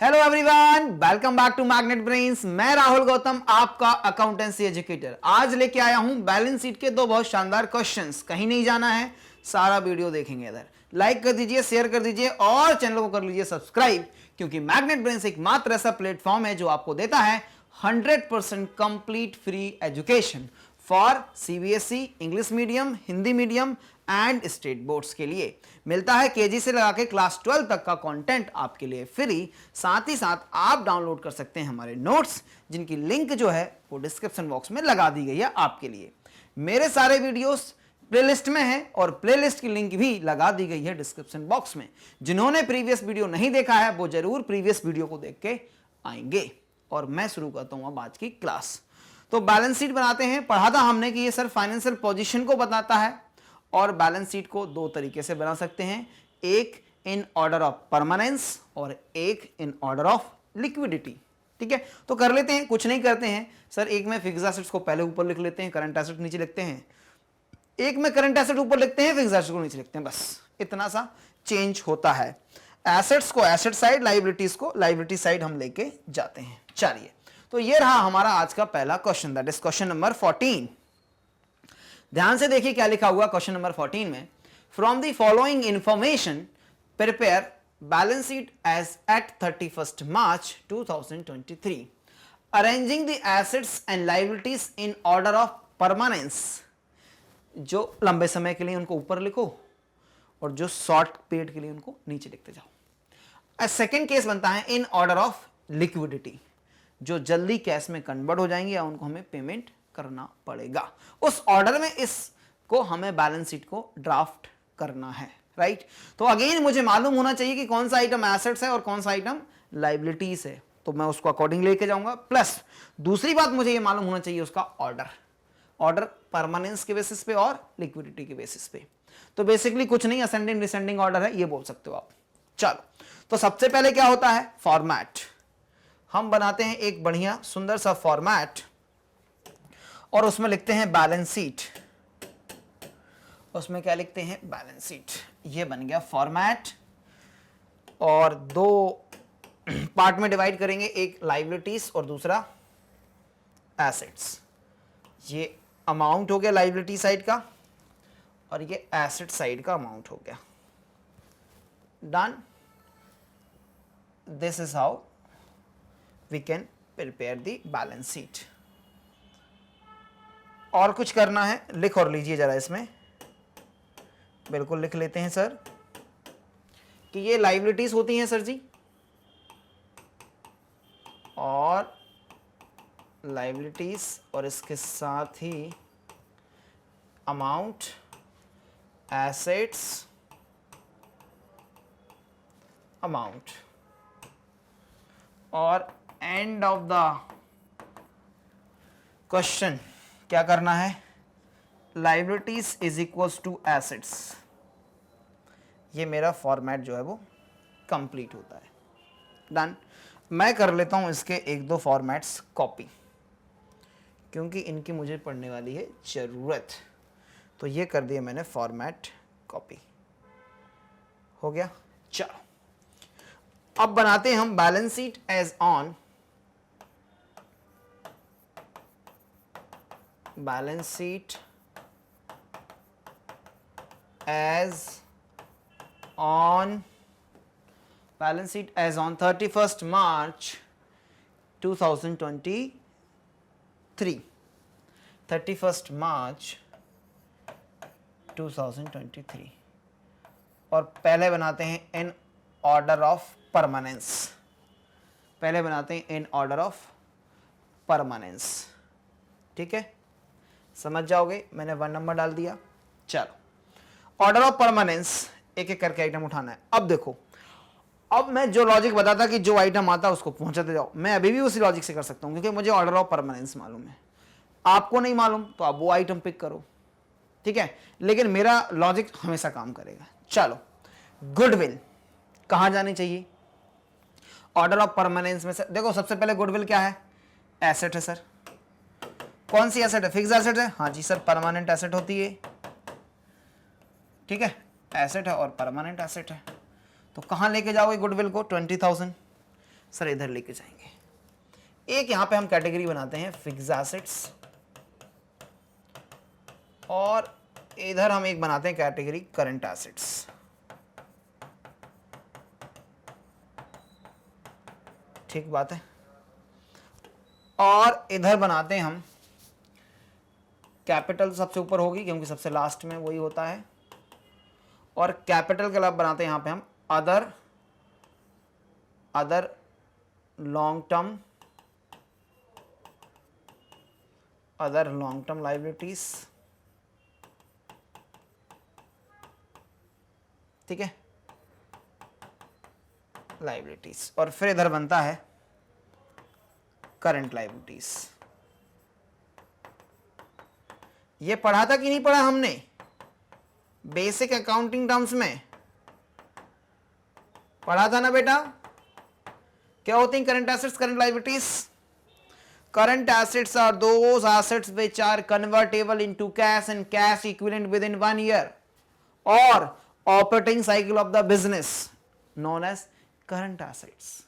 Hello everyone, welcome back to magnet brains. मैं राहुल गौतम, आपका accountancy educator. आज लेके आया हूं बैलेंस शीट के दो बहुत शानदार क्वेश्चंस। कहीं नहीं जाना है, सारा वीडियो देखेंगे। इधर लाइक कर दीजिए, शेयर कर दीजिए और चैनल को कर लीजिए सब्सक्राइब, क्योंकि मैग्नेट ब्रेन्स एक मात्र ऐसा प्लेटफॉर्म है जो आपको देता है 100% complete free education for CBSE, English medium, Hindi medium and state boards के लिए। मिलता है केजी से लगा के क्लास 12 तक का कंटेंट आपके लिए फ्री। साथ ही साथ आप डाउनलोड कर सकते हैं हमारे नोट्स, जिनकी लिंक जो है वो डिस्क्रिप्शन बॉक्स में लगा दी गई है आपके लिए। मेरे सारे वीडियोस प्लेलिस्ट में है और प्लेलिस्ट की लिंक भी लगा दी गई है डिस्क्रिप्शन बॉक्स में। जिन्होंने प्रीवियस वीडियो नहीं देखा है वो जरूर प्रीवियस वीडियो को देख के आएंगे। और मैं शुरू करता हूं अब आज की क्लास। तो बैलेंस शीट बनाते हैं। पढ़ा था हमने कि ये सर फाइनेंशियल पोजीशन को बताता है और बैलेंस शीट को दो तरीके से बना सकते हैं, एक इन ऑर्डर ऑफ परमानेंस और एक इन ऑर्डर ऑफ लिक्विडिटी। ठीक है, तो कर लेते हैं, कुछ नहीं करते हैं सर। एक में फिक्स्ड एसेट्स को पहले ऊपर लिख लेते हैं, करंट एसेट नीचे लिखते हैं। एक में करंट एसेट ऊपर लिखते हैं, फिक्स्ड एसेट को नीचे लिखते हैं। बस इतना सा चेंज होता है। एसेट्स को एसेट साइड, लाइबिलिटीज को लाइबिलिटी साइड हम लेके जाते हैं। चलिए, तो ये रहा हमारा आज का पहला question, that is question number 14। ध्यान से देखिए क्या लिखा हुआ क्वेश्चन नंबर 14 में। From the following information prepare balance sheet as at 31st March 2023, arranging the assets and liabilities in order of permanence. जो लंबे समय के लिए उनको ऊपर लिखो और जो शॉर्ट पीरियड के लिए उनको नीचे लिखते जाओ। सेकेंड केस बनता है इन ऑर्डर ऑफ लिक्विडिटी, जो जल्दी कैश में कन्वर्ट हो जाएंगे या उनको हमें पेमेंट करना पड़ेगा। उस ऑर्डर में इसको हमें बैलेंस शीट को ड्राफ्ट करना है, राइट। तो अगेन मुझे मालूम होना चाहिए कि कौन सा आइटम एसेट्स है और कौन सा आइटम लायबिलिटीज है, तो मैं उसको अकॉर्डिंग लेके जाऊंगा। प्लस दूसरी बात मुझे ये मालूम होना चाहिए उसका ऑर्डर परमानेंस के बेसिस पे और लिक्विडिटी के बेसिस पे। तो बेसिकली कुछ नहीं, असेंडिंग डिसेंडिंग ऑर्डर है, ये बोल सकते हो आप। चलो, तो सबसे पहले क्या होता है, फॉर्मेट। हम बनाते हैं एक बढ़िया सुंदर सा फॉर्मेट और उसमें लिखते हैं बैलेंस शीट। उसमें क्या लिखते हैं, बैलेंस शीट। ये बन गया फॉर्मेट और दो पार्ट में डिवाइड करेंगे, एक लायबिलिटीज और दूसरा एसेट्स। ये अमाउंट हो गया लायबिलिटी साइड का और ये एसेट साइड का अमाउंट हो गया। Done. This is how we can prepare the balance sheet. और कुछ करना है, लिख और लीजिए जरा इसमें, बिल्कुल लिख लेते हैं सर कि ये लायबिलिटीज होती हैं सर जी, और लायबिलिटीज और इसके साथ ही अमाउंट, एसेट्स, अमाउंट, और एंड ऑफ द क्वेश्चन क्या करना है, liabilities is equals to assets. ये मेरा फॉर्मेट जो है वो कंप्लीट होता है। डन। मैं कर लेता हूं इसके एक दो फॉर्मेट्स कॉपी, क्योंकि इनकी मुझे पढ़ने वाली है जरूरत। तो ये कर दिया मैंने फॉर्मेट कॉपी, हो गया। चलो, अब बनाते हैं हम balance sheet as on balance sheet as on 31st March 2023, 31st March 2023। और पहले बनाते हैं इन ऑर्डर ऑफ परमानेंस। पहले बनाते हैं इन ऑर्डर ऑफ परमानेंस। ठीक है, समझ जाओगे, मैंने 1 नंबर डाल दिया। चलो, ऑर्डर ऑफ परमानेंस एक एक करके आइटम उठाना है। अब देखो, अब मैं जो लॉजिक बताता कि जो आइटम आता है उसको पहुंचाते जाओ, मैं अभी भी उसी लॉजिक से कर सकता हूं, क्योंकि मुझे ऑर्डर ऑफ परमानेंस मालूम है। आपको नहीं मालूम तो आप वो आइटम पिक करो, ठीक है, लेकिन मेरा लॉजिक हमेशा काम करेगा। चलो, गुडविल कहां जानी चाहिए ऑर्डर ऑफ परमानेंस में से? देखो, सबसे पहले गुडविल क्या है, एसेट है सर। कौन सी एसेट है, फिक्स्ड एसेट है? हाँ जी सर, परमानेंट एसेट होती है। ठीक है, एसेट है और परमानेंट एसेट है। तो कहां लेके जाओगे गुडविल को? 20,000। सर इधर लेके जाएंगे। एक यहां पे हम कैटेगरी बनाते हैं फिक्स्ड एसेट्स, और इधर हम एक बनाते हैं कैटेगरी करंट एसेट्स। ठीक बात है। और इधर बनाते हैं हम कैपिटल, सबसे ऊपर होगी क्योंकि सबसे लास्ट में वही होता है, और कैपिटल के अलावा बनाते हैं यहां पे हम अदर लॉन्ग टर्म लाइबिलिटीज। ठीक है, लाइबिलिटीज। और फिर इधर बनता है करंट लाइबिलिटीज। ये पढ़ा था कि नहीं पढ़ा हमने बेसिक अकाउंटिंग टर्म्स में? पढ़ा था ना बेटा? क्या होती हैं current assets, current liabilities? Current assets are those assets which are convertible into cash and cash equivalent within 1 year और operating cycle of the business known as current assets.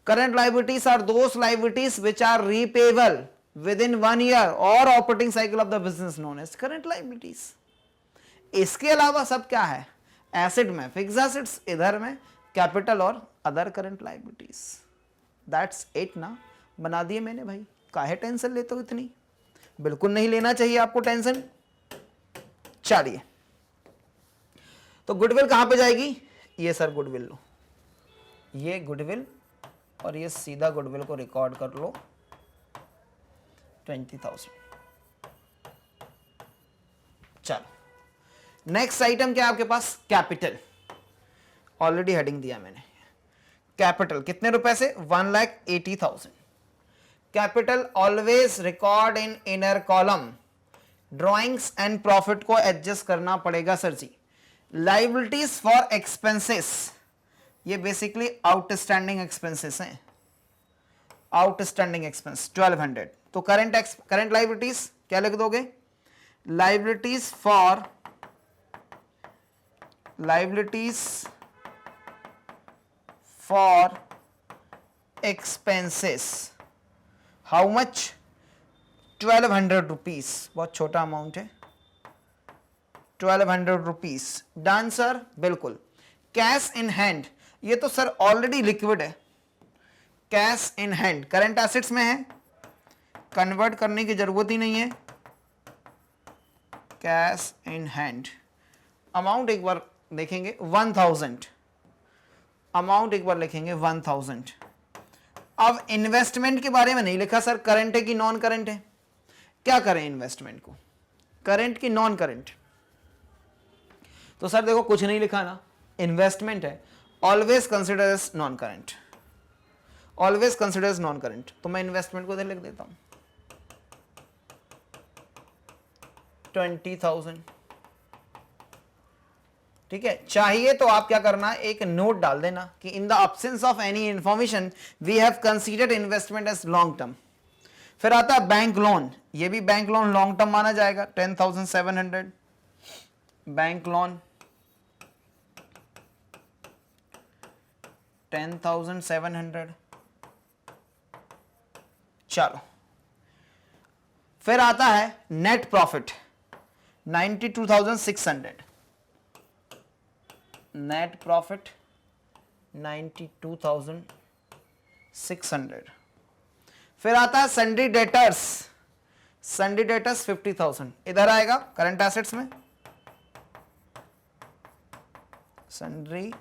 Current liabilities are those liabilities which are repayable within 1 year or operating cycle of the business known as current liabilities. इसके अलावा सब क्या है? Asset में fixed assets, इधर में capital और other current liabilities. That's it ना, बना दिए मैंने भाई। काहे टेंशन लेते हो इतनी? बिल्कुल नहीं लेना चाहिए आपको टेंशन। चलिए, तो गुडविल कहां पे जाएगी? ये सर गुडविल लो, ये गुडविल, और ये सीधा गुडविल को रिकॉर्ड कर लो 20,000। चलो नेक्स्ट आइटम क्या है आपके पास? कैपिटल। ऑलरेडी हेडिंग दिया मैंने। कैपिटल कितने रुपए से? 1,80,000। Capital always record in inner column. Drawings and profit को एडजस्ट करना पड़ेगा sir ji. Liabilities for expenses, ये बेसिकली आउटस्टैंडिंग एक्सपेंसेस हैं। Outstanding expense 1200। तो करंट लाइबिलिटीज क्या लिख दोगे? Liabilities for expenses. How much? 1200 rupees. बहुत छोटा अमाउंट है, 1200 रुपीज। Done sir? बिल्कुल। कैश इन हैंड, ये तो सर ऑलरेडी लिक्विड है। Cash in hand current assets में है, कन्वर्ट करने की जरूरत ही नहीं है। कैश इन हैंड अमाउंट एक बार देखेंगे 1000। अमाउंट एक बार लिखेंगे 1000। अब इन्वेस्टमेंट के बारे में नहीं लिखा सर, करंट है कि नॉन करंट है? क्या करें इन्वेस्टमेंट को, करंट की नॉन करंट? तो सर देखो कुछ नहीं लिखा ना, इन्वेस्टमेंट है, always consider as non current, always consider as non current. तो मैं इन्वेस्टमेंट को इधर लिख देता हूं 20,000। ठीक है, चाहिए तो आप क्या करना, एक नोट डाल देना कि in the absence of any information we have considered investment as long term. फिर आता है बैंक लोन, ये भी बैंक लोन लॉन्ग टर्म माना जाएगा 10,700। Bank loan 10,700। चलो, फिर आता है नेट प्रॉफिट 92,600। Net profit 92,600। फिर आता है सन्ड्री डेटर्स, सन्ड्री डेटर्स 50,000। इधर आएगा करंट एसेट्स में सन्ड्री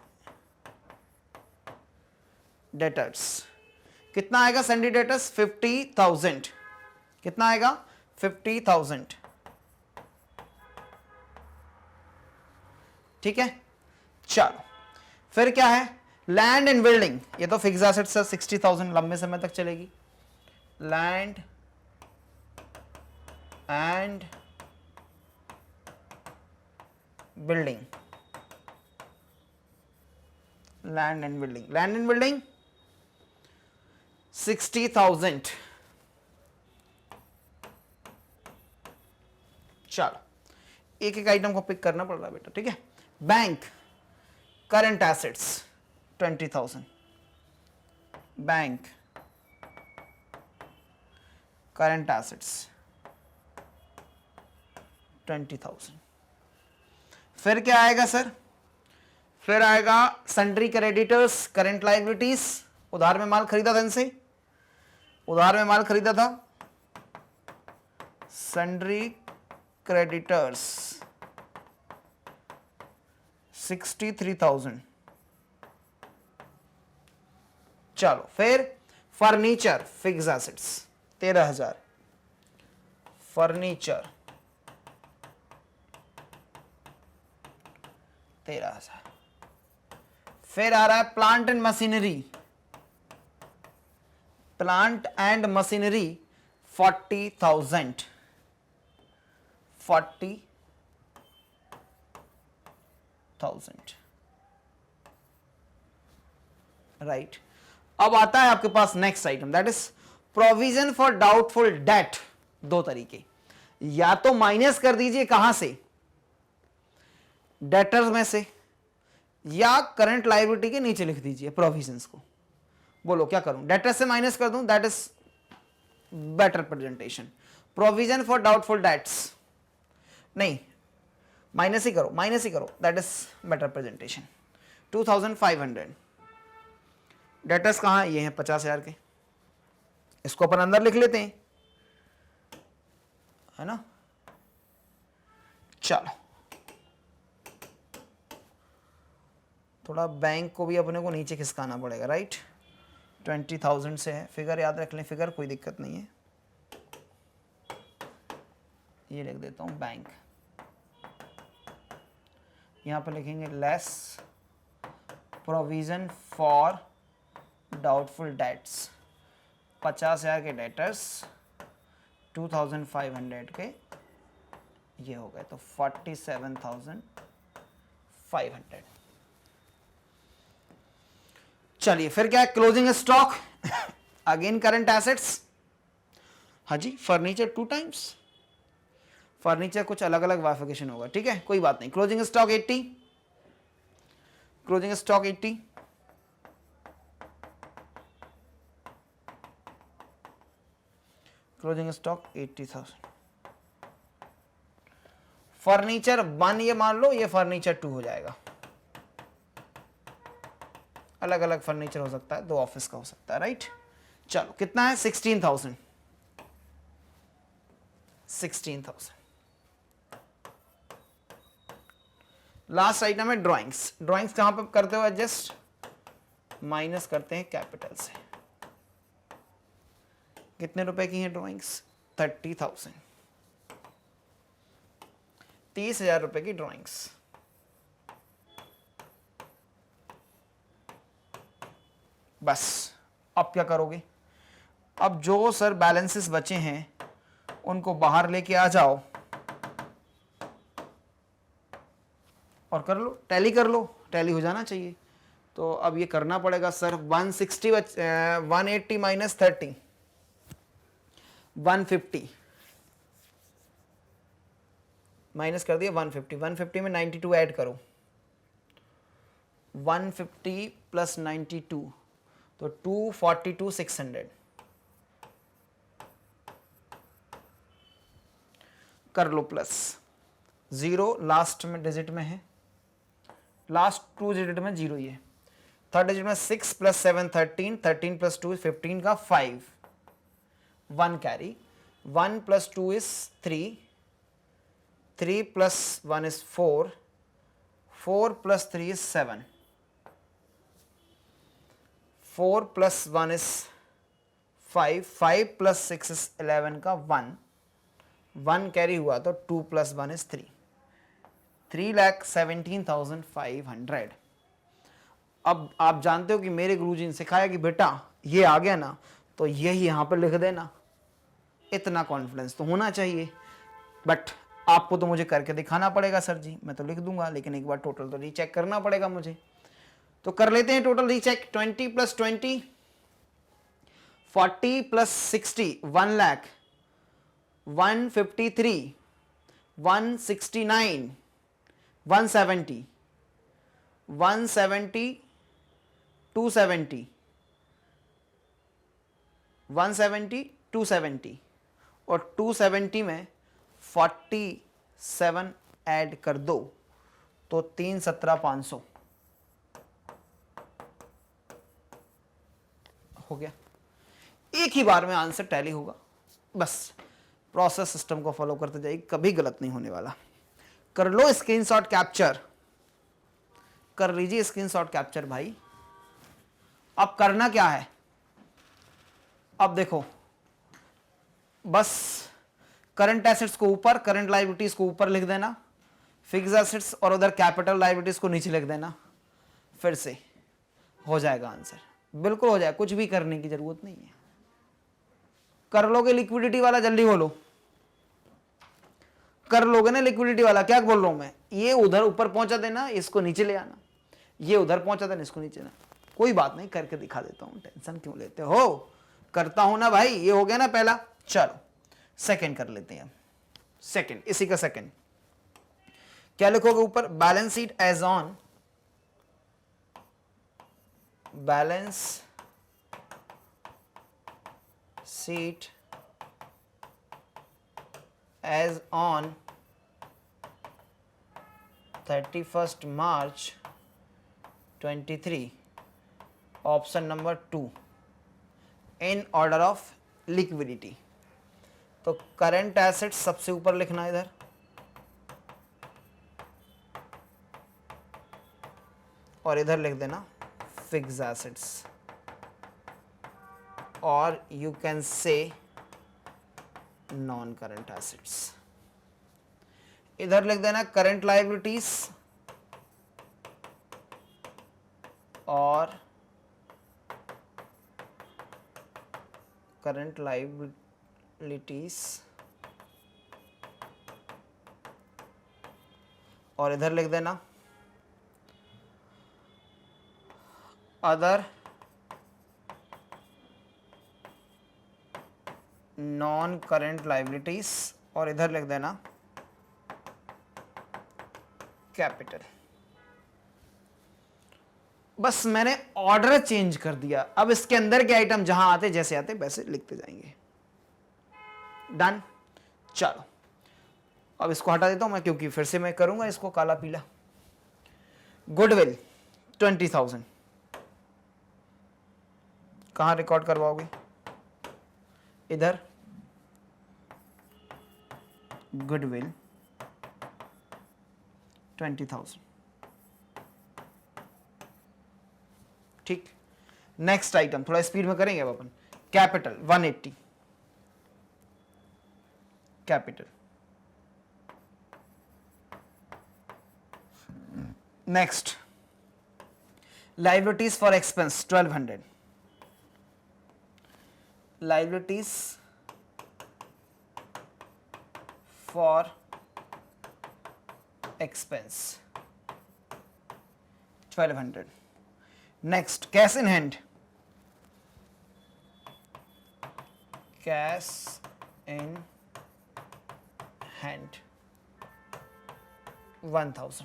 डेटर्स। कितना आएगा सन्ड्री डेटर्स? 50,000। कितना आएगा? 50,000। ठीक है, चलो फिर क्या है? लैंड एंड बिल्डिंग, ये तो फिक्स्ड एसेट्स है 60,000, लंबे समय तक चलेगी। Land and building, land and building, land and building 60,000। चलो एक एक आइटम को पिक करना पड़ रहा है बेटा, ठीक है। Bank current assets 20,000। Bank current assets 20,000। फिर क्या आएगा सर? फिर आएगा सन्ड्री क्रेडिटर्स करंट लाइबिलिटीज, उधार में माल खरीदा था इनसे, उधार में माल खरीदा था, सन्ड्री क्रेडिटर्स 63,000। चलो फिर फर्नीचर फिक्स एसेट्स 13,000, फर्नीचर 13,000। फिर आ रहा है plant and machinery, plant and machinery 40,000, 40,000 right. अब आता है आपके पास next item, that is provision for doubtful debt. दो तरीके, या तो माइनस कर दीजिए कहां से, डेटर्स में से, या करंट लायबिलिटी के नीचे लिख दीजिए प्रोविजंस को। बोलो क्या करूं, डेटर्स से माइनस कर दूं, that is better presentation. Provision for doubtful debts, नहीं माइनस ही करो, माइनस ही करो, that is better presentation. 2,500 debtors कहां, ये हैं 50,000 के, इसको अपन अंदर लिख लेते हैं, है ना। चलो थोड़ा बैंक को भी अपने को नीचे खिसकाना पड़ेगा, राइट। 20,000 से है, फिगर याद रख लें, फिगर कोई दिक्कत नहीं है। ये लिख देता हूं बैंक, यहां पर लिखेंगे less provision for doubtful debts, 50,000 के डेटर्स, 2,500 के ये हो गए, तो 47,500। चलिए फिर क्या है, closing stock again current assets. हाँ जी, फर्नीचर 2 टाइम्स, फर्नीचर कुछ अलग अलग वाइफिकेशन होगा, ठीक है, कोई बात नहीं। Closing stock 80, closing stock 80, closing stock 80,000। Furniture 1 ये मान लो, ये फर्नीचर 2 हो जाएगा, अलग अलग फर्नीचर हो सकता है, 2 ऑफिस का हो सकता है, राइट। चलो कितना है, 16,000, 16,000। लास्ट आइटम है ड्राइंग्स। ड्राइंग्स कहां पे करते हो एडजस्ट, माइनस करते हैं कैपिटल से। कितने रुपए की हैं ड्राइंग्स, 30,000, 30,000 रुपए की ड्राइंग्स। बस अब क्या करोगे, अब जो सर बैलेंसेस बचे हैं उनको बाहर लेके आ जाओ और कर लो, टैली कर लो, टैली हो जाना चाहिए। तो अब ये करना पड़ेगा सर, 180 माइनस 30, 150 माइनस कर दिया 150, 150 में 92 ऐड करो, 150 प्लस 92 तो 242,600 कर लो, प्लस 0 लास्ट में डिजिट में है, लास्ट 2 डिजिट में 0 ही है, थर्ड डिजिट में 6 प्लस 7 13, 13 प्लस 2 15 का 5, 1 carry, 1 plus 2 is 3, 3 plus 1 is 4, 4 plus 3 is 7, 4 plus 1 is 5, 5 plus 6 is 11 का 1, 1 कैरी हुआ तो 2 plus 1 is 3, 3,17,500। अब आप जानते हो कि मेरे गुरुजी ने सिखाया कि बेटा ये आ गया ना तो यही यहाँ पर लिख देना, इतना कॉन्फिडेंस तो होना चाहिए। बट आपको तो मुझे करके दिखाना पड़ेगा सर जी, मैं तो लिख दूंगा लेकिन एक बार टोटल तो रीचेक करना पड़ेगा मुझे, तो कर लेते हैं total recheck. 20 plus 20 40 plus 60 1 lakh 153 169 170 170 270 170, 270 और 270 में 47 ऐड कर दो तो 317,500 हो गया। एक ही बार में आंसर टैली होगा, बस प्रोसेस सिस्टम को फॉलो करते जाइए, कभी गलत नहीं होने वाला। कर लो स्क्रीनशॉट कैप्चर, कर लीजिए स्क्रीनशॉट कैप्चर भाई। अब करना क्या है, अब देखो बस करंट एसेट्स को ऊपर, करंट लायबिलिटीज को ऊपर लिख देना, फिक्स्ड एसेट्स और उधर कैपिटल लायबिलिटीज को नीचे लिख देना, फिर से हो जाएगा आंसर, बिल्कुल हो जाएगा, कुछ भी करने की जरूरत नहीं है। कर लोगे लिक्विडिटी वाला, जल्दी बोलो, कर लोगे ना लिक्विडिटी वाला, क्या बोल रहा हूं मैं, ये उधर ऊपर पहुंचा देना, इसको नीचे ले आना, ये उधर पहुंचा देना, इसको नीचे ना, कोई बात नहीं, करके दिखा देता हूं, टेंशन क्यों लेते हो, करता हूं ना भाई। ये हो गया ना पहला, चलो सेकंड कर लेते हैं। सेकंड, इसी का सेकंड क्या लिखोगे ऊपर, balance sheet as on, balance sheet as on 31st March 23, option number 2, in order of liquidity. तो करंट एसेट्स सबसे ऊपर लिखना इधर, और इधर लिख देना फिक्स्ड एसेट्स, और you can say non current assets. इधर लिख देना करंट लायबिलिटीज और करंट लायबिलिटीज, और इधर लिख देना अदर नॉन करंट लायबिलिटीज, और इधर लिख देना कैपिटल। बस मैंने ऑर्डर चेंज कर दिया, अब इसके अंदर के आइटम जहां आते जैसे आते वैसे लिखते जाएंगे। डन, चलो अब इसको हटा देता हूं मैं, क्योंकि फिर से मैं करूंगा इसको काला पीला। गुडविल 20,000 कहां रिकॉर्ड करवाओगे, इधर गुडविल 20,000, ठीक। नेक्स्ट आइटम थोड़ा स्पीड में करेंगे अब अपन, capital 180, capital. Next liabilities for expense 1200, liabilities for expense 1200। Next cash in hand, cash in hand 1000।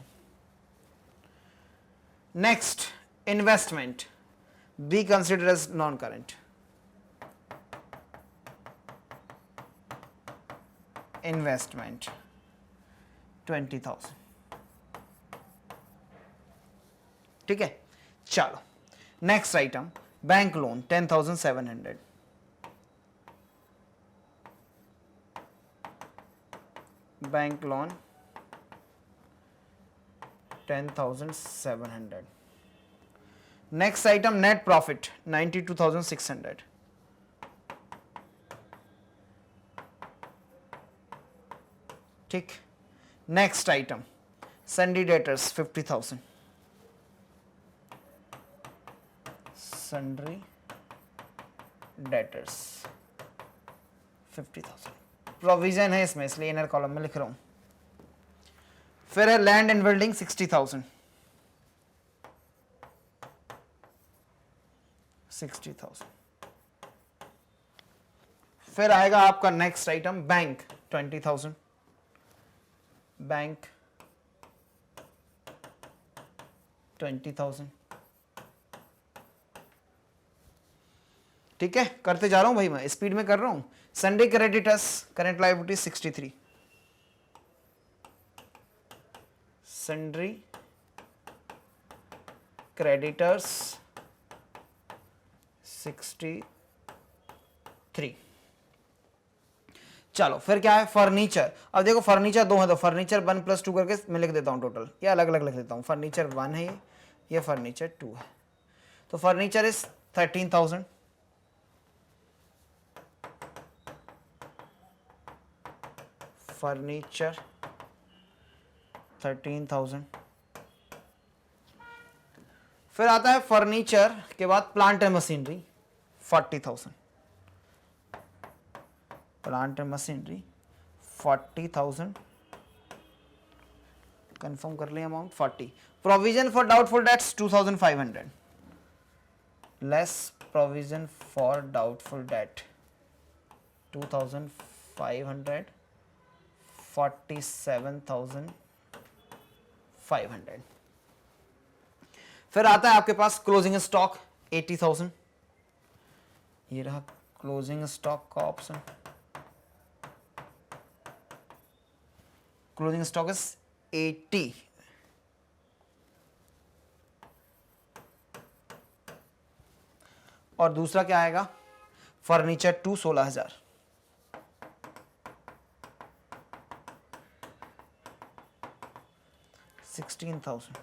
Next investment, be considered as non current, investment 20,000, ठीक है। चलो next item bank loan 10,700, bank loan 10,700। Next item net profit 92,600, ठीक। Next item sundry debtors 50,000, sundry debtors 50,000। Provision है इसमें इसलिए inner column में लिख रहा हूं। फिर है लैंड एंड बिल्डिंग 60,000, 60,000। फिर आएगा आपका नेक्स्ट आइटम बैंक 20,000, बैंक 20,000। ठीक है, करते जा रहा हूं भाई, मैं स्पीड में कर रहा हूं। Sunday creditors, current liability 63, sundry creditors 63। चलो फिर क्या है, फर्नीचर। अब देखो फर्नीचर 2 है तो फर्नीचर 1 + 2 करके मैं लिख देता हूं टोटल, या अलग अलग लिख देता हूं। फर्नीचर 1 है ये फर्नीचर 2 है। तो फर्नीचर इज 13,000, फर्नीचर 13,000। फिर आता है फर्नीचर के बाद plant and machinery 40,000, plant and machinery 40,000, confirm कर लिया amount 40। Provision for doubtful debts 2,500, less provision for doubtful date 2,500, 47,500। फिर आता है आपके पास क्लोजिंग स्टॉक 80,000, ये रहा क्लोजिंग स्टॉक का ऑप्शन। Closing stock is 80। और दूसरा क्या आएगा, फर्नीचर 2 16,000, 16,000।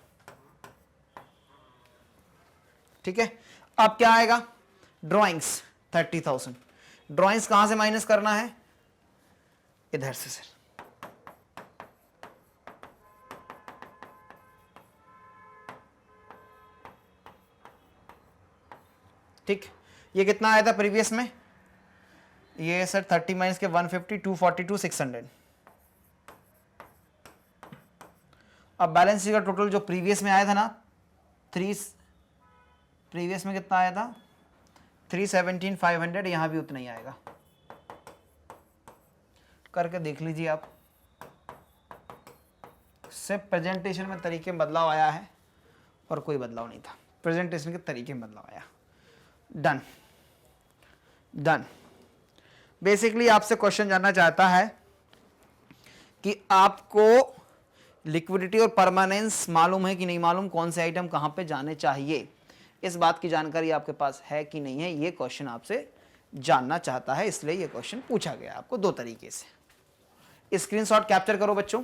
ठीक है, अब क्या आएगा, ड्राइंग्स 30,000। ड्राइंग्स कहां से माइनस करना है, इधर से सर। ठीक, ये कितना आया था प्रीवियस में, ये सर 30 माइनस के 150, 242, 600। अब बैलेंस शीट का टोटल जो प्रीवियस में आया था ना, प्रीवियस में कितना आया था 317,500, यहां भी उतना ही आएगा। करके देख लीजिए आप, सिर्फ प्रेजेंटेशन में तरीके में बदलाव आया है और कोई बदलाव नहीं था, प्रेजेंटेशन के तरीके में बदलाव आया। Done done. बेसिकली आपसे क्वेश्चन जानना चाहता है कि आपको लिक्विडिटी और परमानेंस मालूम है कि नहीं मालूम, कौन से आइटम कहां पे जाने चाहिए, इस बात की जानकारी आपके पास है कि नहीं है, ये क्वेश्चन आपसे जानना चाहता है, इसलिए ये क्वेश्चन पूछा गया आपको 2 तरीके से। स्क्रीनशॉट कैप्चर करो बच्चों,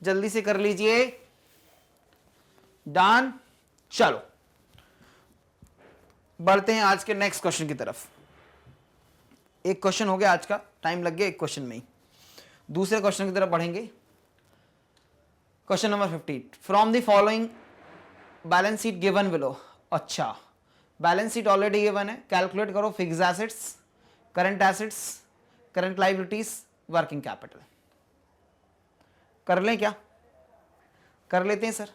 जल्दी से कर लीजिए। डन। चलो बढ़ते हैं आज के नेक्स्ट क्वेश्चन की तरफ। एक क्वेश्चन हो गया आज का, टाइम लग गया एक क्वेश्चन में ही। दूसरे क्वेश्चन की तरफ बढ़ेंगे। Question number 50, from the following balance sheet given below. अच्छा, बैलेंस शीट ऑलरेडी गिवन है, कैलकुलेट करो fixed assets, current assets, current liabilities, working capital. कर लें क्या, कर लेते हैं सर।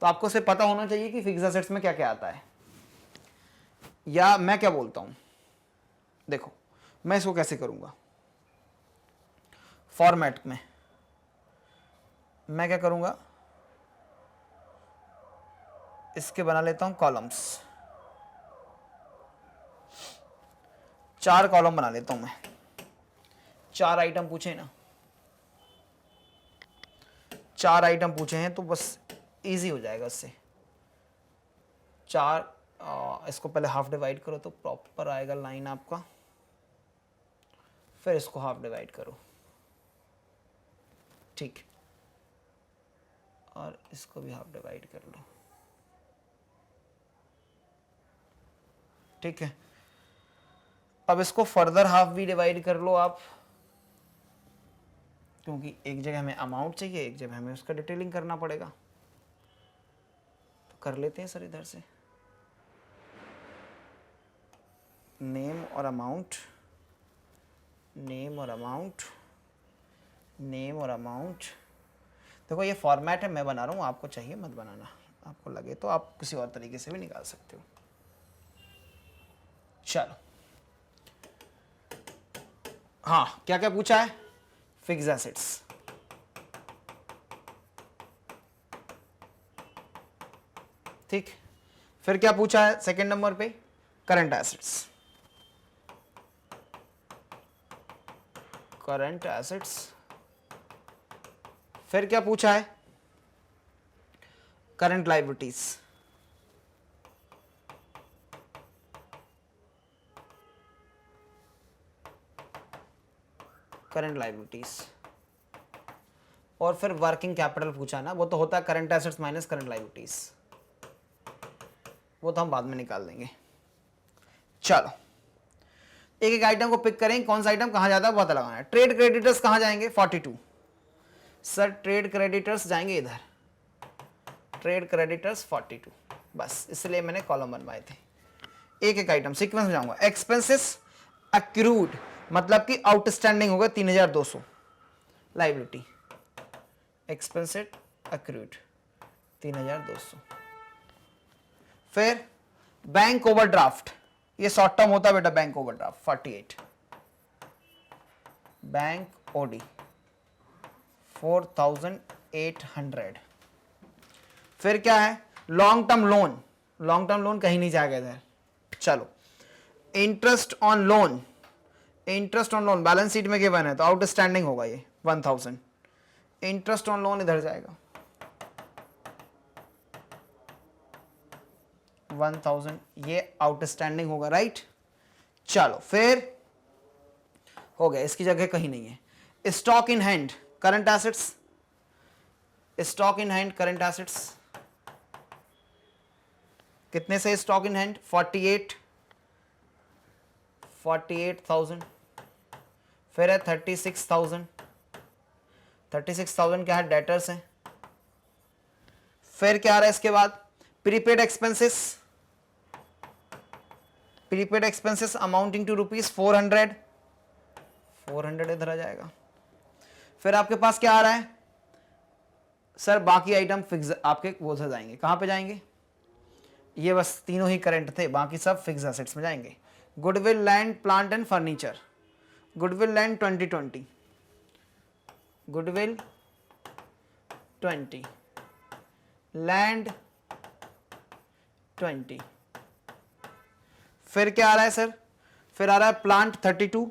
तो आपको सिर्फ पता होना चाहिए कि फिक्स्ड एसेट्स में क्या क्या आता है, या मैं क्या बोलता हूं, देखो मैं इसको कैसे करूंगा, फॉर्मेट में मैं क्या करूंगा, इसके बना लेता हूं कॉलम्स, 4 कॉलम बना लेता हूं मैं। 4 आइटम पूछे ना, 4 आइटम पूछे हैं तो बस इजी हो जाएगा इससे। 4 इसको पहले हाफ डिवाइड करो तो प्रॉपर आएगा लाइन आपका, फिर इसको हाफ डिवाइड करो, ठीक, और इसको भी हाफ डिवाइड कर लो, ठीक है। अब इसको फर्दर हाफ भी डिवाइड कर लो आप, क्योंकि एक जगह हमें अमाउंट चाहिए, एक जगह हमें उसका डिटेलिंग करना पड़ेगा, तो कर लेते हैं सर इधर से। नेम और अमाउंट, नेम और अमाउंट, नेम और अमाउंट। देखो ये फॉर्मेट है, मैं बना रहा हूँ, आपको चाहिए मत बनाना, आपको लगे तो आप किसी और तरीके से भी निकाल सकते हो। चलो हाँ, क्या क्या पूछा है, फिक्स्ड एसेट्स, ठीक। फिर क्या पूछा है सेकंड नंबर पे, करंट एसेट्स, करंट एसेट्स। फिर क्या पूछा है, करंट लायबिलिटीज, करंट लायबिलिटीज। और फिर वर्किंग कैपिटल पूछा ना, वो तो होता है current assets minus current liabilities, वो तो हम बाद में निकाल देंगे। चलो एक एक आइटम को पिक करें, कौन सा आइटम कहां जाता है पता लगाना है। ट्रेड क्रेडिटर्स कहां जाएंगे, 42। सर ट्रेड क्रेडिटर्स जाएंगे इधर, ट्रेड क्रेडिटर्स 42, बस इसलिए मैंने कॉलम बनवाए थे। एक एक आइटम सीक्वेंस में जाऊंगा। एक्सपेंसेस अक्रूड मतलब कि आउटस्टैंडिंग होगा 3200, लायबिलिटी एक्सपेंसेस अक्रूड 3200। फिर बैंक ओवरड्राफ्ट, ये शॉर्ट टर्म होता है बेटा, बैंक ओवरड्राफ्ट 48, बैंक ओडी 4800। फिर क्या है, long term loan, long term loan कहीं नहीं जाएगा इधर। चलो interest on loan, interest on loan balance sheet में गिवन है तो आउटस्टैंडिंग होगा ये 1000, इंटरेस्ट ऑन लोन इधर जाएगा 1000, ये आउटस्टैंडिंग होगा, राइट। चलो फिर हो गया, इसकी जगह कहीं नहीं है। Stock in hand current assets, stock in hand current assets कितने से स्टॉक इन हैंड, 48,000। फिर है 36,000, 36,000 क्या है, डेटर्स हैं। फिर क्या आ रहा है इसके बाद, prepaid expenses, prepaid expenses amounting to ₹400, 400 इधर आ जाएगा। फिर आपके पास क्या आ रहा है सर, बाकी आइटम फिक्स आपके वो से जाएंगे, कहां पे जाएंगे, ये बस तीनों ही करंट थे, बाकी सब फिक्स एसेट्स में जाएंगे। Goodwill land plant and furniture, goodwill land 2020, goodwill 20, land 20। फिर क्या आ रहा है सर, फिर आ रहा है प्लांट 32,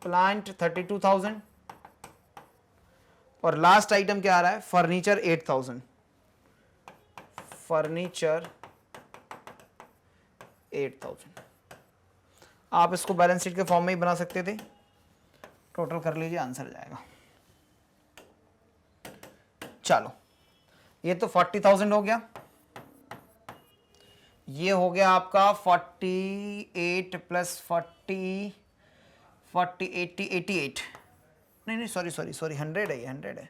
प्लांट 32,000। और लास्ट आइटम क्या आ रहा है, फर्नीचर 8,000, फर्नीचर 8,000। आप इसको बैलेंस शीट के फॉर्म में ही बना सकते थे, टोटल कर लीजिए आंसर जाएगा। चलो ये तो 40,000 हो गया, ये हो गया आपका 48 प्लस 40 80 88, नहीं सॉरी 100 है, ये 100 है,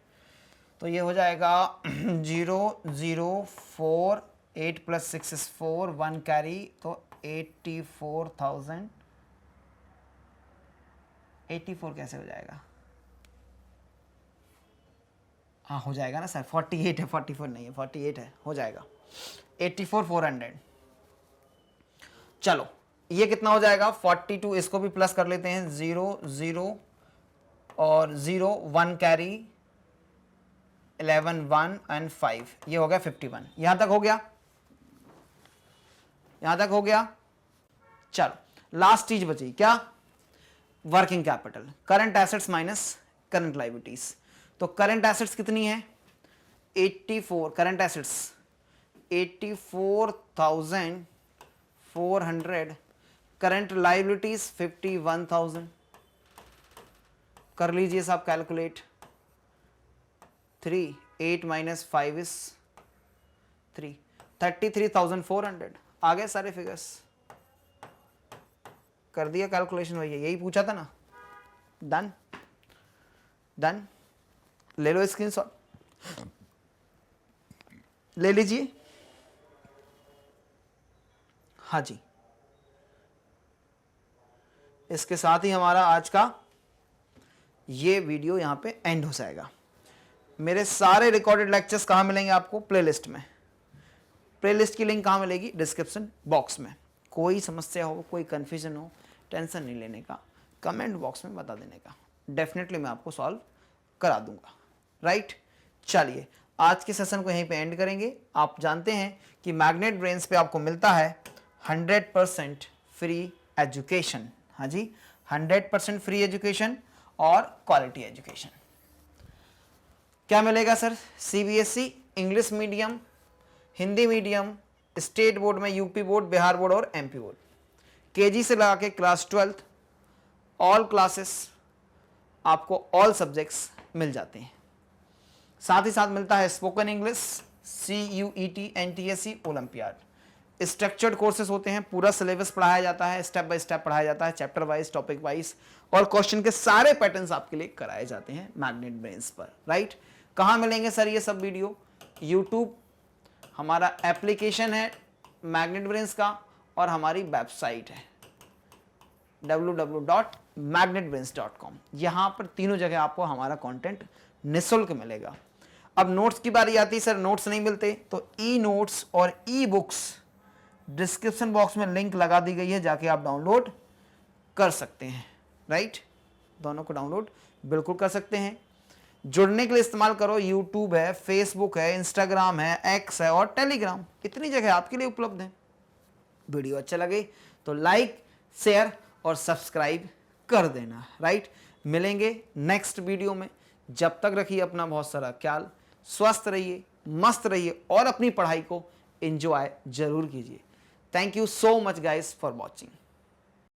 तो ये हो जाएगा 0048 प्लस 6 is 4, 1 कैरी, तो 84,000, 84 कैसे हो जाएगा, हाँ हो जाएगा ना सर, 48 है, 44 नहीं है, 48 है, हो जाएगा 84,400। चलो ये कितना हो जाएगा, 42, इसको भी प्लस कर लेते हैं, 0 0 और 0 1 कैरी, 11 1 एंड 5, ये हो गया 51। यहां तक हो गया, यहां तक हो गया। चलो लास्ट चीज बची क्या, working capital, current assets minus current liabilities. तो करंट एसेट्स कितनी है, 84, करंट एसेट्स 84,400, करंट लायबिलिटीज 51,000। कर लीजिए साहब कैलकुलेट, 3 8 माइनस 5 इज 3, 33,400। आ गए सारे फिगर्स, कर दिया कैलकुलेशन भैया, यही पूछा था ना, डन डन। ले लो स्क्रीनशॉट, ले लीजिए, हाँ जी। इसके साथ ही हमारा आज का ये वीडियो यहाँ पे एंड हो जाएगा। मेरे सारे रिकॉर्डेड लेक्चर्स कहाँ मिलेंगे आपको, प्लेलिस्ट में। प्लेलिस्ट की लिंक कहाँ मिलेगी, डिस्क्रिप्शन बॉक्स में। कोई समस्या हो, कोई कन्फ्यूजन हो, टेंशन नहीं लेने का, कमेंट बॉक्स में बता देने का, डेफिनेटली मैं आपको सॉल्व करा दूंगा, राइट। चलिए आज के सेशन को यहीं पे एंड करेंगे। आप जानते हैं कि मैग्नेट ब्रेन्स पे आपको मिलता है 100% फ्री एजुकेशन। हाँ जी, 100% फ्री एजुकेशन और क्वालिटी एजुकेशन। क्या मिलेगा sir? CBSE, English medium, Hindi medium, state board में यूपी बोर्ड, बिहार बोर्ड और एमपी बोर्ड, केजी से लगा के क्लास 12 ऑल क्लासेस, आपको ऑल सब्जेक्ट्स मिल जाते हैं। साथ ही साथ मिलता है spoken English, CUET, NTSE, olympiad. Structured courses होते हैं, पूरा सिलेबस पढ़ाया जाता है, स्टेप बाय स्टेप पढ़ाया जाता है, चैप्टर वाइज, टॉपिक वाइज, और क्वेश्चन के सारे पैटर्न्स आपके लिए कराए जाते हैं मैग्नेट ब्रेन्स पर, राइट। कहाँ मिलेंगे सर ये सब वीडियो? यूट्यूब, हमारा एप्लीकेशन है मैग्नेट ब्रेन्स का, और हमारी वेबसाइट है www.magnetbrains.com। यहाँ पर तीनों जगह आपको हमारा कंटेंट निःशुल्क मिलेगा। अब नोट्स की बारी आती है। सर नोट्स नहीं मिलते, तो ई नोट्स और ई बुक्स डिस्क्रिप्शन बॉक्स में लिंक लगा दी गई है, जाके आप डाउनलोड कर सकते हैं, राइट। दोनों को डाउनलोड बिल्कुल कर सकते हैं। जुड़ने के लिए इस्तेमाल करो, यूट्यूब है, फेसबुक है, इंस्टाग्राम है, एक्स है और टेलीग्राम, इतनी जगह आपके लिए उपलब्ध है। वीडियो अच्छा लगे तो लाइक, शेयर और सब्सक्राइब कर देना, राइट। मिलेंगे नेक्स्ट वीडियो में। जब तक रखिए अपना बहुत सारा ख्याल, स्वस्थ रहिए, मस्त रहिए और अपनी पढ़ाई को एंजॉय जरूर कीजिए। Thank you so much guys for watching.